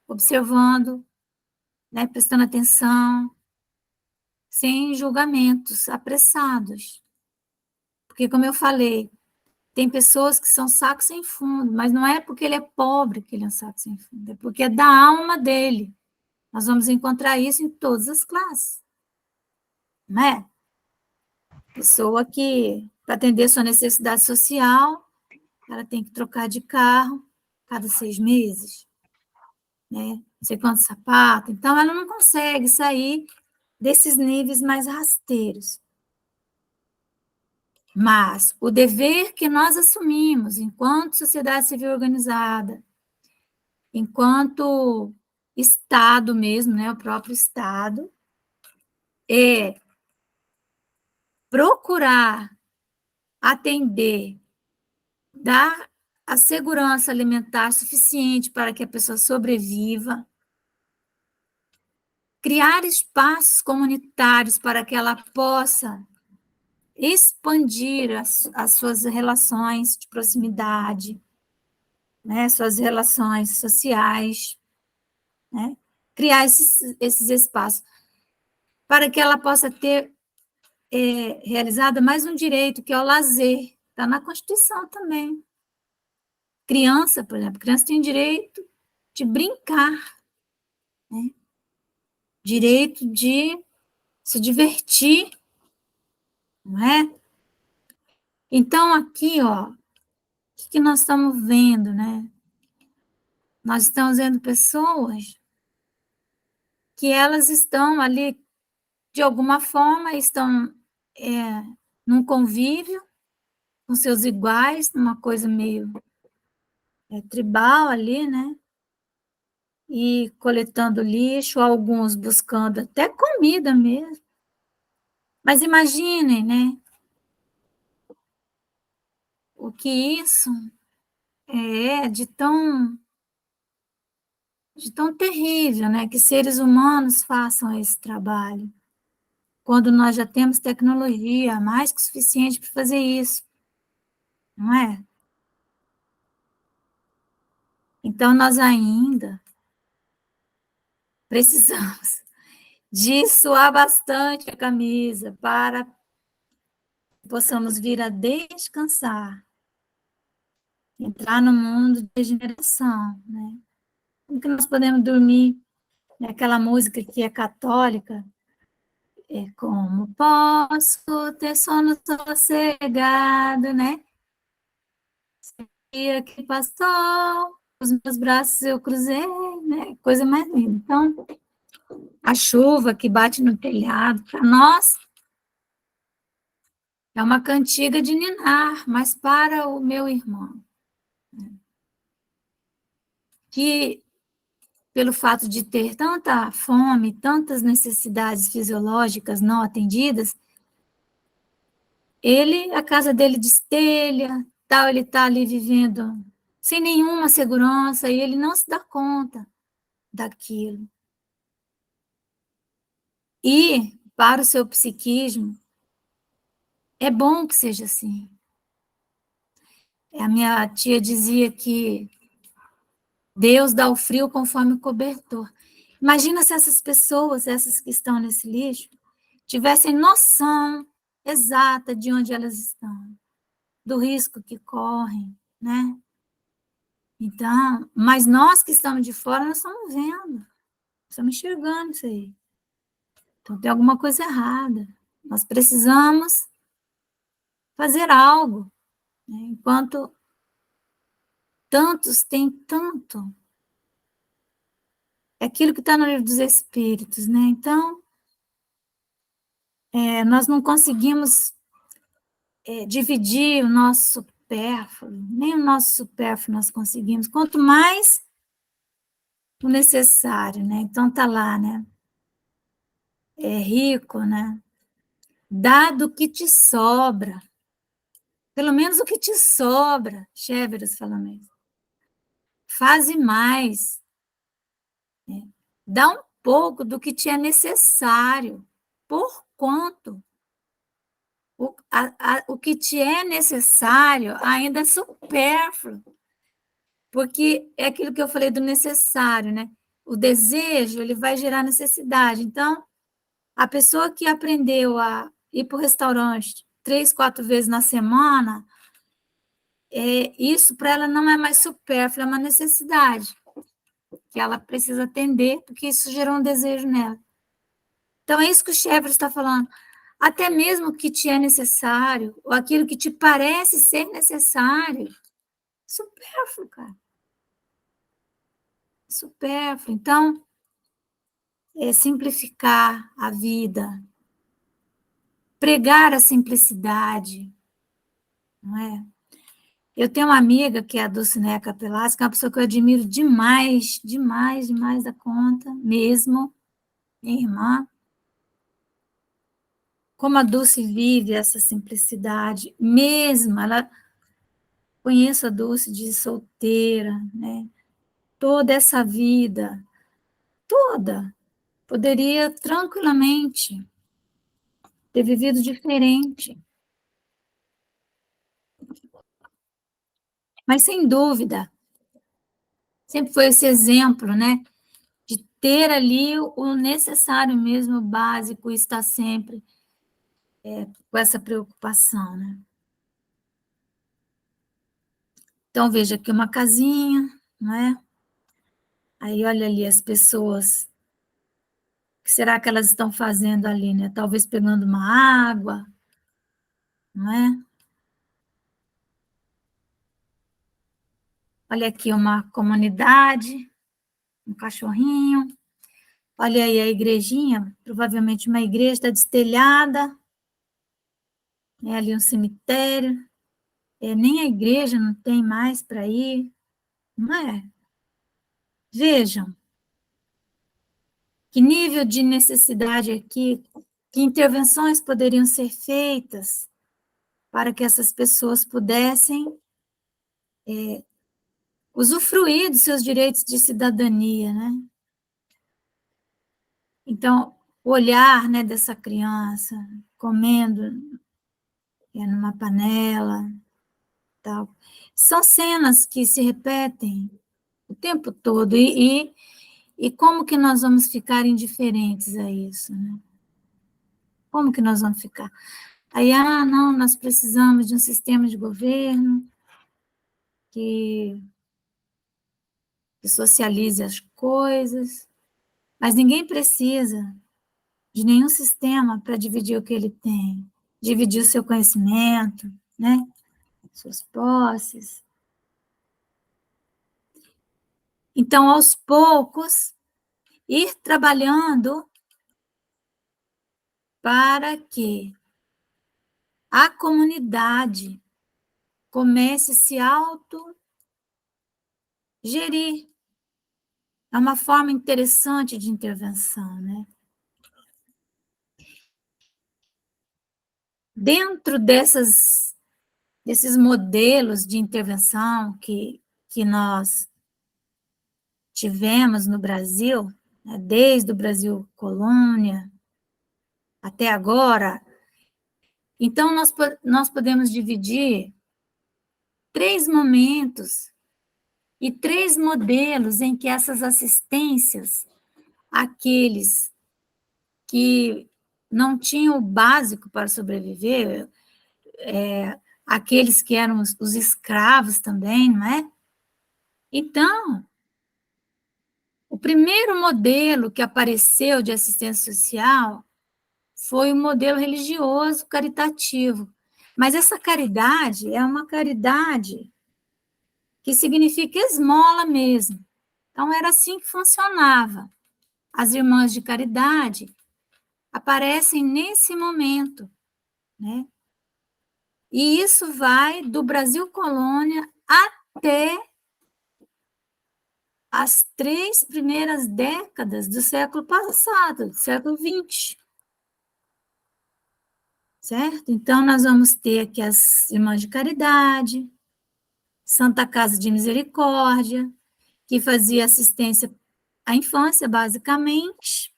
observando, né, prestando atenção, sem julgamentos apressados. Porque, como eu falei, tem pessoas que são sacos sem fundo, mas não é porque ele é pobre que ele é um saco sem fundo, é porque é da alma dele. Nós vamos encontrar isso em todas as classes, não é? Pessoa que, para atender sua necessidade social, ela tem que trocar de carro cada 6 meses, né? Não sei quantos sapatos. Então, ela não consegue sair desses níveis mais rasteiros. Mas o dever que nós assumimos enquanto sociedade civil organizada, enquanto Estado mesmo, né, o próprio Estado, é procurar atender, dar a segurança alimentar suficiente para que a pessoa sobreviva, criar espaços comunitários para que ela possa expandir as suas relações de proximidade, né, suas relações sociais, né, criar esses espaços para que ela possa ter realizado mais um direito, que é o lazer, está na Constituição também. Criança, por exemplo, criança tem direito de brincar, né, direito de se divertir, não é? Então, aqui, ó, o que nós estamos vendo, né? Nós estamos vendo pessoas que elas estão ali, de alguma forma, estão num convívio com seus iguais, numa coisa meio tribal ali, né? E coletando lixo, alguns buscando até comida mesmo. Mas imaginem, né? O que isso é de tão terrível, né? Que seres humanos façam esse trabalho, quando nós já temos tecnologia mais que suficiente para fazer isso, não é? Então, nós ainda precisamos de suar bastante a camisa para que possamos vir a descansar, entrar no mundo de regeneração, né? Como que nós podemos dormir? Aquela música que é católica, é como posso ter sono sossegado, né? Dia que passou, os meus braços eu cruzei, né? Coisa mais linda. Então, a chuva que bate no telhado, para nós, é uma cantiga de ninar, mas para o meu irmão, né, que pelo fato de ter tanta fome, tantas necessidades fisiológicas não atendidas, a casa dele destelha, tal, ele está ali vivendo sem nenhuma segurança e ele não se dá conta daquilo. E, para o seu psiquismo, é bom que seja assim. A minha tia dizia que Deus dá o frio conforme o cobertor. Imagina se essas pessoas, essas que estão nesse lixo, tivessem noção exata de onde elas estão, do risco que correm, né? Então, mas nós que estamos de fora, nós estamos vendo, estamos enxergando isso aí. Então, tem alguma coisa errada. Nós precisamos fazer algo, né? Enquanto tantos têm tanto. É aquilo que está no livro dos Espíritos, né? Então, nós não conseguimos dividir o nosso supérfluo, nem o nosso supérfluo nós conseguimos, quanto mais o necessário, né? Então, está lá, né? É rico, né? Dado o que te sobra, pelo menos o que te sobra, Chéveres falando isso. Faze mais, né? Dá um pouco do que te é necessário, por quanto o que te é necessário ainda é supérfluo, porque é aquilo que eu falei do necessário, né? O desejo, ele vai gerar necessidade. Então, a pessoa que aprendeu a ir para o restaurante 3, 4 vezes na semana, isso para ela não é mais supérfluo, é uma necessidade que ela precisa atender, porque isso gerou um desejo nela. Então, é isso que o Chévere está falando. Até mesmo o que te é necessário, ou aquilo que te parece ser necessário, supérfluo, cara. Supérfluo. Então, simplificar a vida, pregar a simplicidade, não é? Eu tenho uma amiga que é a Dulcinea Capellassi, que é uma pessoa que eu admiro demais, demais, demais da conta, mesmo, minha irmã. Como a Dulce vive essa simplicidade, mesmo, ela conheço a Dulce de solteira, né? Toda essa vida, toda, poderia tranquilamente ter vivido diferente. Mas, sem dúvida, sempre foi esse exemplo, né? De ter ali o necessário mesmo, o básico, e estar sempre com essa preocupação, né? Então, veja aqui uma casinha, não é? Aí, olha ali as pessoas. O que será que elas estão fazendo ali, né? Talvez pegando uma água, não é? Olha aqui uma comunidade, um cachorrinho. Olha aí a igrejinha, provavelmente uma igreja destelhada, né? Ali um cemitério. Nem a igreja não tem mais para ir, não é? Vejam, que nível de necessidade aqui, que intervenções poderiam ser feitas para que essas pessoas pudessem usufruir dos seus direitos de cidadania, né? Então, o olhar, né, dessa criança comendo numa panela, tal, são cenas que se repetem o tempo todo e E como que nós vamos ficar indiferentes a isso, né? Como que nós vamos ficar? Aí, não, nós precisamos de um sistema de governo que socialize as coisas, mas ninguém precisa de nenhum sistema para dividir o que ele tem, dividir o seu conhecimento, né? Suas posses. Então, aos poucos, ir trabalhando para que a comunidade comece a se autogerir. É uma forma interessante de intervenção, né? Dentro desses modelos de intervenção que nós tivemos no Brasil, né, desde o Brasil colônia até agora, então nós podemos dividir 3 momentos e 3 modelos em que essas assistências àqueles que não tinham o básico para sobreviver, aqueles que eram os escravos também, não é? Então, o primeiro modelo que apareceu de assistência social foi o modelo religioso caritativo. Mas essa caridade é uma caridade que significa esmola mesmo. Então, era assim que funcionava. As irmãs de caridade aparecem nesse momento, né? E isso vai do Brasil colônia até as 3 primeiras décadas do século passado, do século XX. Certo? Então, nós vamos ter aqui as Irmãs de Caridade, Santa Casa de Misericórdia, que fazia assistência à infância, basicamente.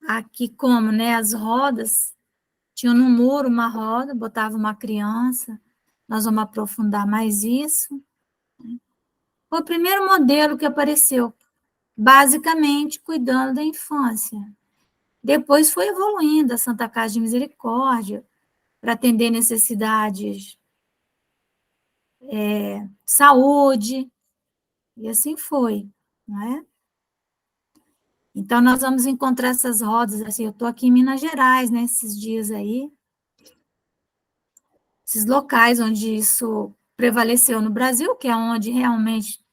Aqui, como, né, as rodas, tinham no muro uma roda, botava uma criança, nós vamos aprofundar mais isso. Foi o primeiro modelo que apareceu, basicamente cuidando da infância. Depois foi evoluindo a Santa Casa de Misericórdia para atender necessidades saúde, e assim foi, não é? Então, nós vamos encontrar essas rodas, assim, eu estou aqui em Minas Gerais, né, esses dias aí, esses locais onde isso prevaleceu no Brasil, que é onde realmente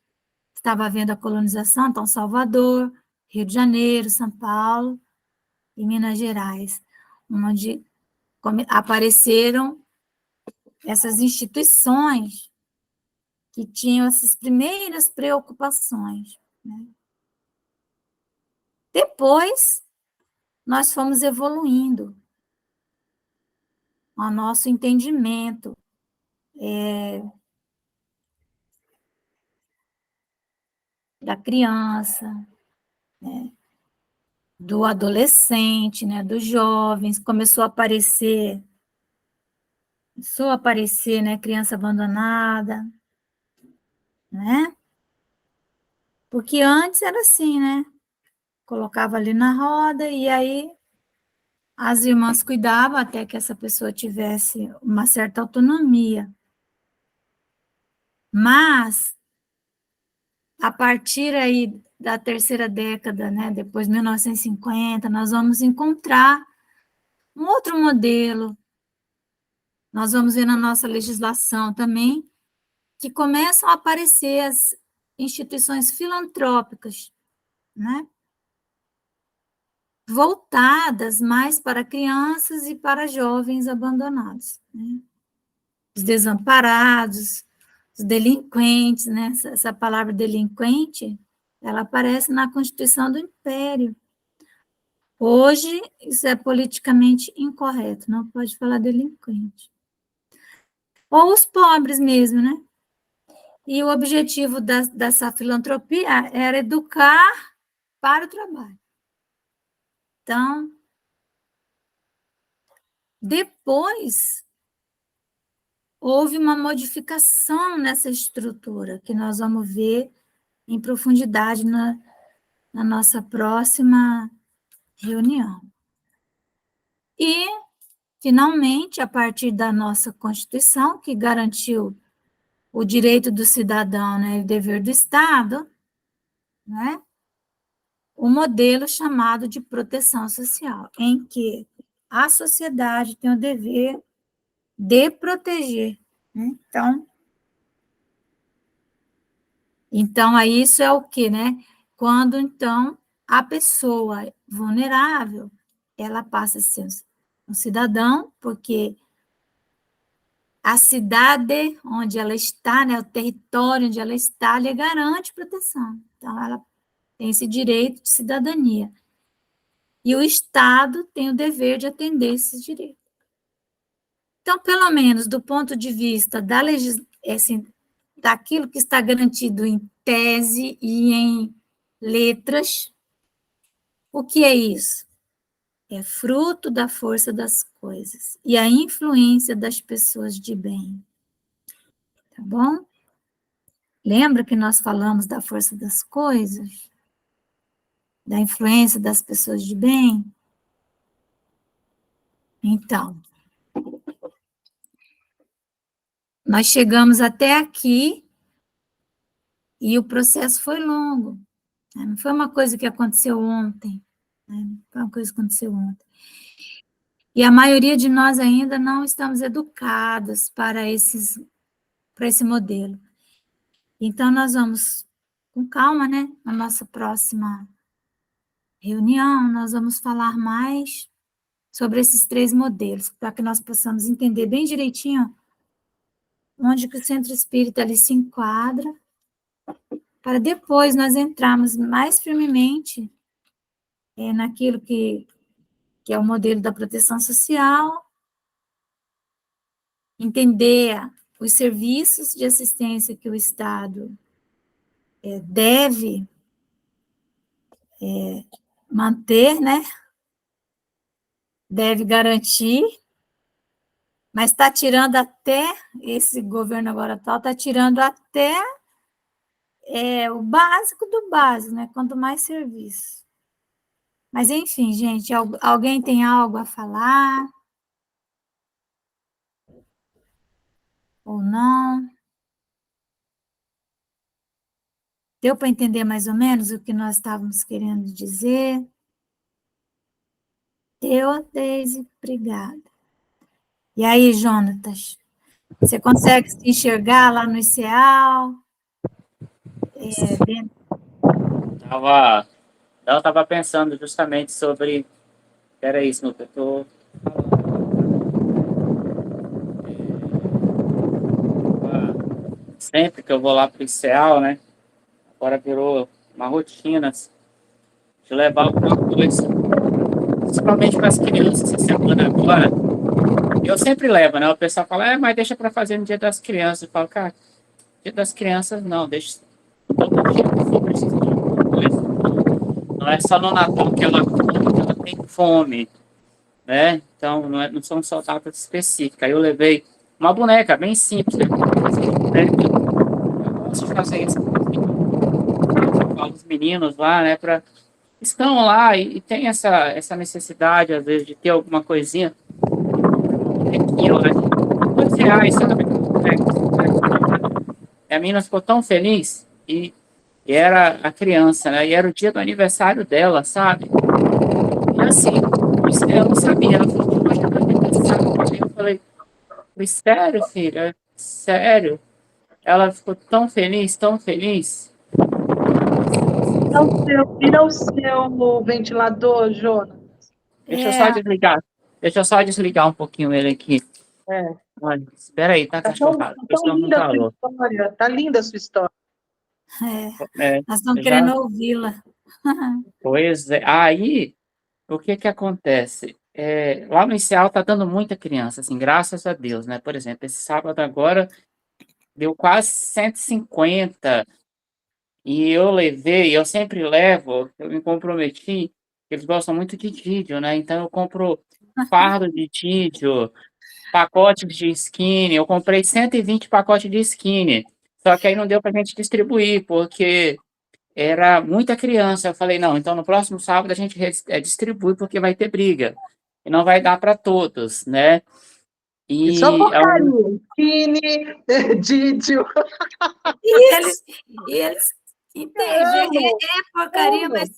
estava havendo a colonização, então Salvador, Rio de Janeiro, São Paulo e Minas Gerais, onde apareceram essas instituições que tinham essas primeiras preocupações, né? Depois, nós fomos evoluindo o nosso entendimento da criança, né, do adolescente, né, dos jovens, começou a aparecer, né, criança abandonada, né? Porque antes era assim, né? Colocava ali na roda e aí as irmãs cuidavam até que essa pessoa tivesse uma certa autonomia. Mas a partir aí da terceira década, né, depois de 1950, nós vamos encontrar um outro modelo. Nós vamos ver na nossa legislação também que começam a aparecer as instituições filantrópicas, né, voltadas mais para crianças e para jovens abandonados, né? Os desamparados, os delinquentes, né? Essa palavra delinquente, ela aparece na Constituição do Império. Hoje, isso é politicamente incorreto, não pode falar delinquente. Ou os pobres mesmo, né? E o objetivo dessa filantropia era educar para o trabalho. Então, depois, houve uma modificação nessa estrutura, que nós vamos ver em profundidade na nossa próxima reunião. E, finalmente, a partir da nossa Constituição, que garantiu o direito do cidadão, né, e o dever do Estado, né, o modelo chamado de proteção social, em que a sociedade tem o dever de proteger, né? Então, aí isso é o quê, né? Quando, então, a pessoa vulnerável, ela passa a ser um cidadão, porque a cidade onde ela está, né, o território onde ela está, lhe garante proteção. Então, ela tem esse direito de cidadania. E o Estado tem o dever de atender esses direitos. Então, pelo menos do ponto de vista da assim, daquilo que está garantido em tese e em letras, o que é isso? É fruto da força das coisas e a influência das pessoas de bem. Tá bom? Lembra que nós falamos da força das coisas? Da influência das pessoas de bem? Então, nós chegamos até aqui e o processo foi longo. Né? Não foi uma coisa que aconteceu ontem. Né? Não foi uma coisa que aconteceu ontem. E a maioria de nós ainda não estamos educadas para esse modelo. Então, nós vamos, com calma, né? Na nossa próxima reunião, nós vamos falar mais sobre esses 3 modelos, para que nós possamos entender bem direitinho onde que o centro espírita ali se enquadra, para depois nós entrarmos mais firmemente naquilo que é o modelo da proteção social, entender os serviços de assistência que o Estado deve manter, né? Deve garantir, mas está tirando até, esse governo agora atual está tirando até o básico do básico, né? Quanto mais serviço. Mas, enfim, gente, alguém tem algo a falar? Ou não? Deu para entender mais ou menos o que nós estávamos querendo dizer? Deu, Deise? Obrigada. E aí, Jonatas? Você consegue se enxergar lá no ICEAL? Eu estava pensando justamente sobre... Peraí, Snoop, eu estou... Sempre que eu vou lá para o ICEAL, né? Agora virou uma rotina de levar alguma coisa, principalmente para as crianças, essa semana agora. Eu sempre levo, né? O pessoal fala, mas deixa para fazer no Dia das Crianças. Eu falo, cara, Dia das Crianças não, deixa todo dia que for preciso de alguma coisa. Não é só no Natal que ela come, que ela tem fome, né? Então, não são só datas específicas. Aí eu levei uma boneca bem simples, né? Eu gosto de fazer isso com os meninos lá, né? Estão lá e tem essa necessidade, às vezes, de ter alguma coisinha. Aquilo, né? R$2, sabe? E a menina ficou tão feliz e era a criança, né? E era o dia do aniversário dela, sabe? E assim, ela não sabia, ela falou, hoje é meu aniversário. Eu falei, sério, filha? Sério? Ela ficou tão feliz, tão feliz. Vira o seu ventilador, Jonas. Deixa eu só desligar um pouquinho ele aqui. Olha, espera aí, tá, cachorrada? Tá linda a sua história. Nós estamos querendo ouvi-la. Pois é. Aí, o que acontece? Lá no ICEAL tá dando muita criança, assim, graças a Deus, né? Por exemplo, esse sábado agora deu quase 150 e eu sempre levo, eu me comprometi, eles gostam muito de vídeo, né? Então eu compro fardo de vídeo, pacotes de skinny, eu comprei 120 pacotes de skinny, só que aí não deu pra gente distribuir, porque era muita criança. Eu falei, não, então no próximo sábado a gente distribui, porque vai ter briga. E não vai dar para todos, né? E só E porcaria. Tini, Didio. E eles entendem, Amo, porcaria, amo. mas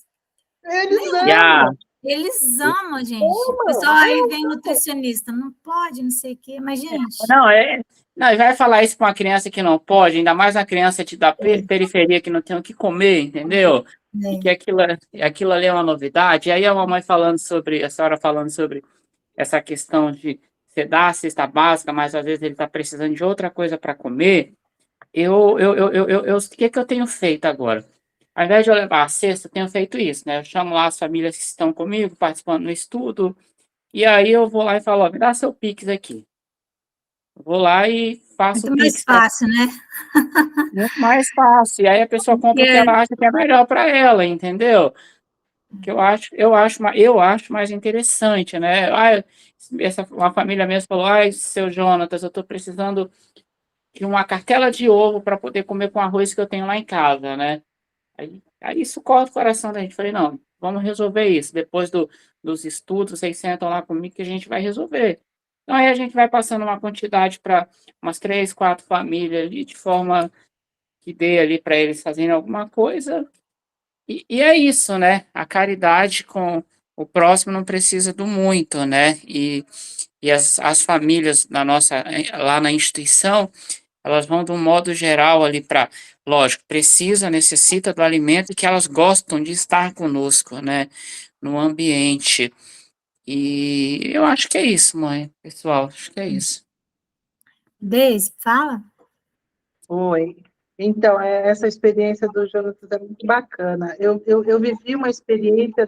Eles e a, amam. eles amam, gente. O Amam, pessoal aí vem nutricionista, não pode, não sei o quê, mas, gente, não, não, e vai falar isso para uma criança que não pode, ainda mais uma criança da periferia que não tem o que comer, entendeu? E né? que aquilo ali é uma novidade. E aí a mamãe falando sobre, a senhora falando sobre essa questão de você dar a cesta básica, mas às vezes ele está precisando de outra coisa para comer. O que eu tenho feito agora? Ao invés de eu levar a cesta, eu tenho feito isso, né? Eu chamo lá as famílias que estão comigo, participando do estudo, e aí eu vou lá e falo, ó, me dá seu Pix aqui. Eu vou lá e faço o Muito mais Pix. fácil, né? Muito mais fácil. E aí a pessoa compra o que Porque ela acha que é melhor para ela, entendeu? Que eu acho mais interessante, né? Uma família mesmo falou, ai, seu Jonatas, eu estou precisando de uma cartela de ovo para poder comer com arroz que eu tenho lá em casa, né? Aí isso corta o coração da gente. Falei, não, vamos resolver isso. Depois dos estudos, vocês sentam lá comigo que a gente vai resolver. Então, aí a gente vai passando uma quantidade para umas 3, 4 famílias ali, de forma que dê ali para eles fazerem alguma coisa. E é isso, né? A caridade com o próximo não precisa do muito, né? E as famílias lá na instituição, elas vão de um modo geral ali para, lógico, necessita do alimento e que elas gostam de estar conosco, né? No ambiente. E eu acho que é isso, mãe, pessoal, acho que é isso. Deise, fala. Oi. Então, essa experiência do Jonatas é muito bacana. Eu vivi uma experiência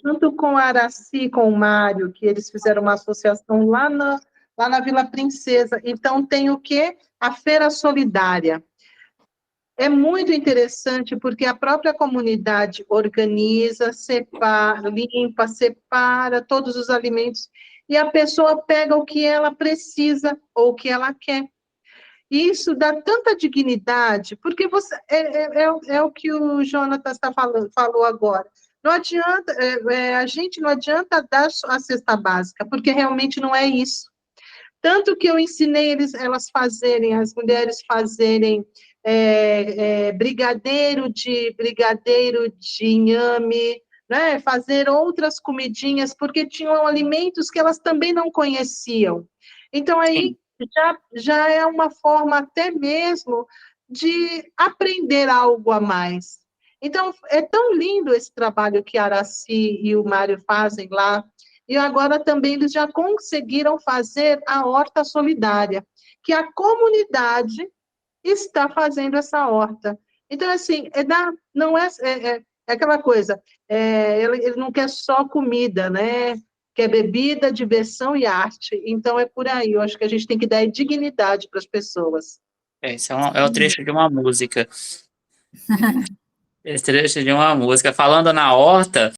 junto com a Araci, com o Mário, que eles fizeram uma associação lá na Vila Princesa. Então, tem o quê? A Feira Solidária. É muito interessante porque a própria comunidade organiza, separa, limpa, separa todos os alimentos e a pessoa pega o que ela precisa ou o que ela quer. E isso dá tanta dignidade, porque é o que o Jonatas falou agora. Não adianta, a gente não adianta dar a cesta básica, porque realmente não é isso. Tanto que eu ensinei as mulheres fazerem brigadeiro de inhame, né? Fazer outras comidinhas, porque tinham alimentos que elas também não conheciam. Então, Sim. aí já é uma forma até mesmo de aprender algo a mais. Então, é tão lindo esse trabalho que a Araci e o Mário fazem lá, e agora também eles já conseguiram fazer a horta solidária, que a comunidade está fazendo essa horta. Então, assim, não é aquela coisa, ele não quer só comida, né? Quer bebida, diversão e arte. Então, é por aí. Eu acho que a gente tem que dar dignidade para as pessoas. Esse é o trecho de uma música. Esse trecho de uma música. Falando na horta,